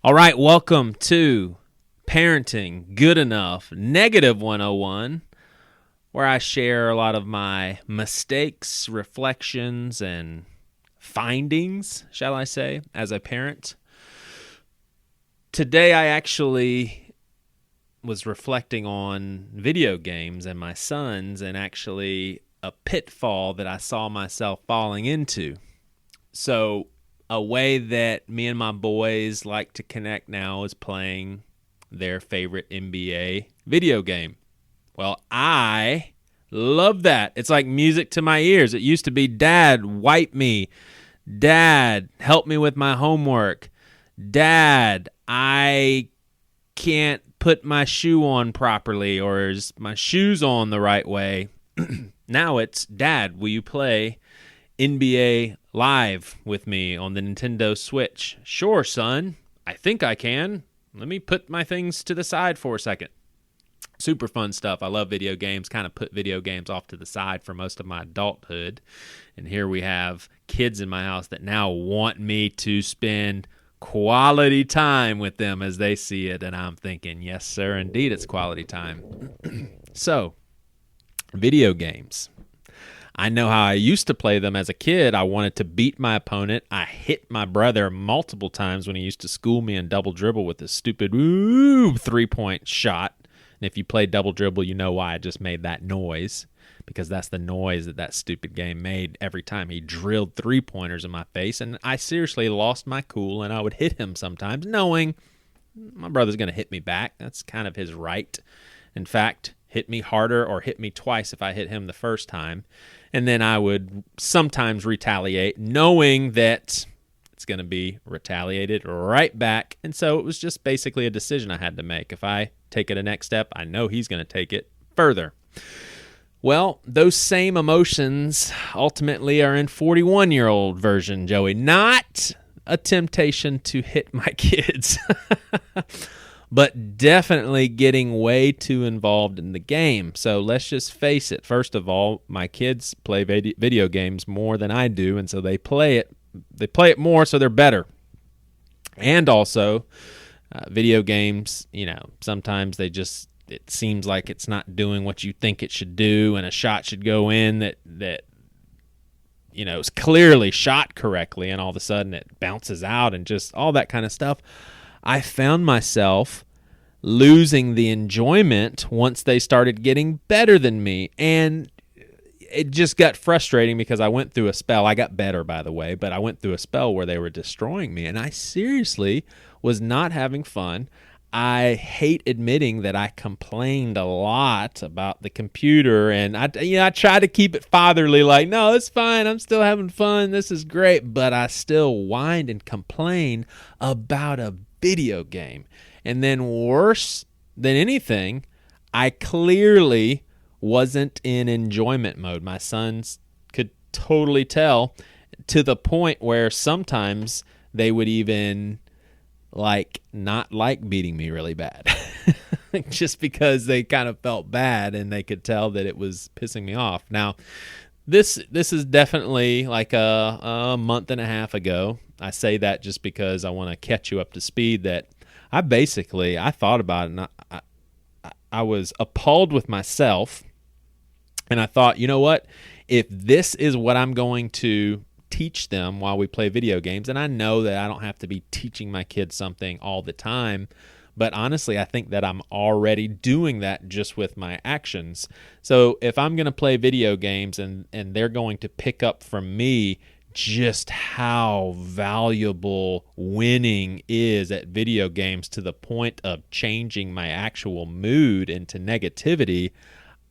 All right, welcome to Parenting Good Enough Negative 101, where I share a lot of my mistakes, reflections, and findings, shall I say, as a parent. Today I actually was reflecting on video games and my sons, and actually a pitfall that I saw myself falling into. So a way that me and my boys like to connect now is playing their favorite NBA video game. Well, I love that. It's like music to my ears. It used to be, Dad, wipe me. Dad, help me with my homework. Dad, I can't put my shoe on properly, or is my shoes on the right way? Now it's, Dad, will you play NBA Live with me on the Nintendo Switch? Sure, son. I think I can. Let me put my things to the side for a second. Super fun stuff. I love video games. Kind of put video games off to the side for most of my adulthood. And here we have kids in my house that now want me to spend quality time with them as they see it. And I'm thinking, yes, sir, indeed, it's quality time. So, video games. I know how I used to play them as a kid. I wanted to beat my opponent. I hit my brother multiple times when he used to school me in double dribble with this stupid three-point shot. And if you play double dribble, you know why I just made that noise, because that's the noise that stupid game made every time he drilled three-pointers in my face. And I seriously lost my cool, and I would hit him sometimes knowing my brother's going to hit me back. That's kind of his right. In fact, hit me harder or hit me twice if I hit him the first time. And then I would sometimes retaliate, knowing that it's going to be retaliated right back. And so it was just basically a decision I had to make. If I take it a next step, I know he's going to take it further. Well, those same emotions ultimately are in 41-year-old version, Joey. Not a temptation to hit my kids, but definitely getting way too involved in the game. So let's just face it. First of all, my kids play video games more than I do, and so they play it more, so they're better. And also, video games, sometimes it seems like it's not doing what you think it should do, and a shot should go in that is clearly shot correctly, and all of a sudden it bounces out and just all that kind of stuff. I found myself losing the enjoyment once they started getting better than me. And it just got frustrating because I went through a spell. I got better, by the way, but I went through a spell where they were destroying me. And I seriously was not having fun. I hate admitting that I complained a lot about the computer, and I try to keep it fatherly, like, no, it's fine, I'm still having fun, this is great, but I still whined and complained about a video game. And then worse than anything, I clearly wasn't in enjoyment mode. My sons could totally tell, to the point where sometimes they would even not like beating me really bad just because they kind of felt bad and they could tell that it was pissing me off. Now, this is definitely like a month and a half ago. I say that just because I want to catch you up to speed that I thought about it, and I was appalled with myself, and I thought, you know what? If this is what I'm going to teach them while we play video games, and I know that I don't have to be teaching my kids something all the time, but honestly, I think that I'm already doing that just with my actions. So if I'm going to play video games and they're going to pick up from me just how valuable winning is at video games to the point of changing my actual mood into negativity,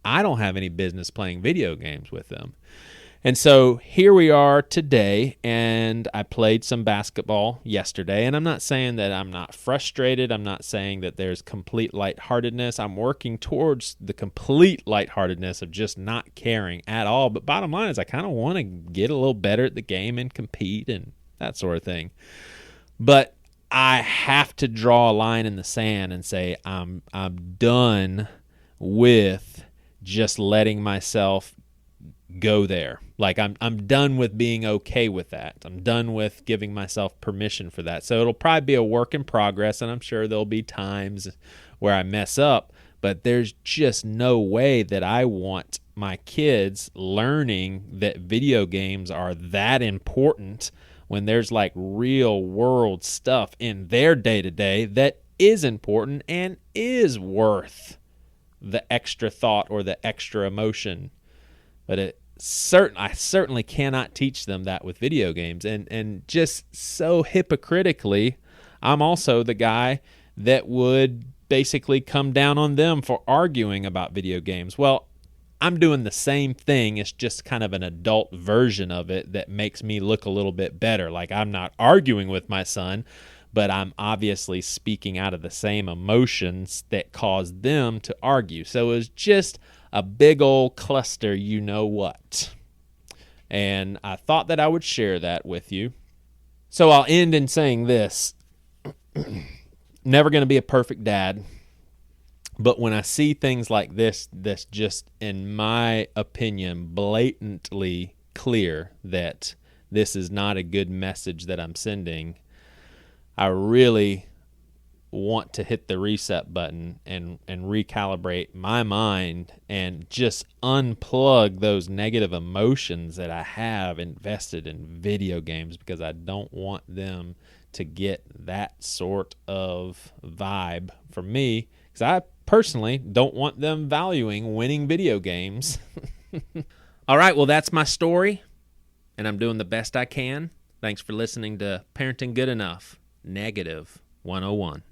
I don't have any business playing video games with them. And so here we are today, and I played some basketball yesterday, and I'm not saying that I'm not frustrated. I'm not saying that there's complete lightheartedness. I'm working towards the complete lightheartedness of just not caring at all. But bottom line is I kind of want to get a little better at the game and compete and that sort of thing. But I have to draw a line in the sand and say I'm done with just letting myself go there. Like I'm done with being okay with that. I'm done with giving myself permission for that. So it'll probably be a work in progress, and I'm sure there'll be times where I mess up, but there's just no way that I want my kids learning that video games are that important when there's like real world stuff in their day-to-day that is important and is worth the extra thought or the extra emotion. But I certainly cannot teach them that with video games. And just so hypocritically, I'm also the guy that would basically come down on them for arguing about video games. Well, I'm doing the same thing. It's just kind of an adult version of it that makes me look a little bit better. Like, I'm not arguing with my son, but I'm obviously speaking out of the same emotions that caused them to argue. So it was just a big old cluster, you know what. And I thought that I would share that with you. So I'll end in saying this. Never going to be a perfect dad. But when I see things like this, that's just, in my opinion, blatantly clear that this is not a good message that I'm sending, I really want to hit the reset button and recalibrate my mind and just unplug those negative emotions that I have invested in video games, because I don't want them to get that sort of vibe from me, because I personally don't want them valuing winning video games. All right, well, that's my story, and I'm doing the best I can. Thanks for listening to Parenting Good Enough, Negative 101.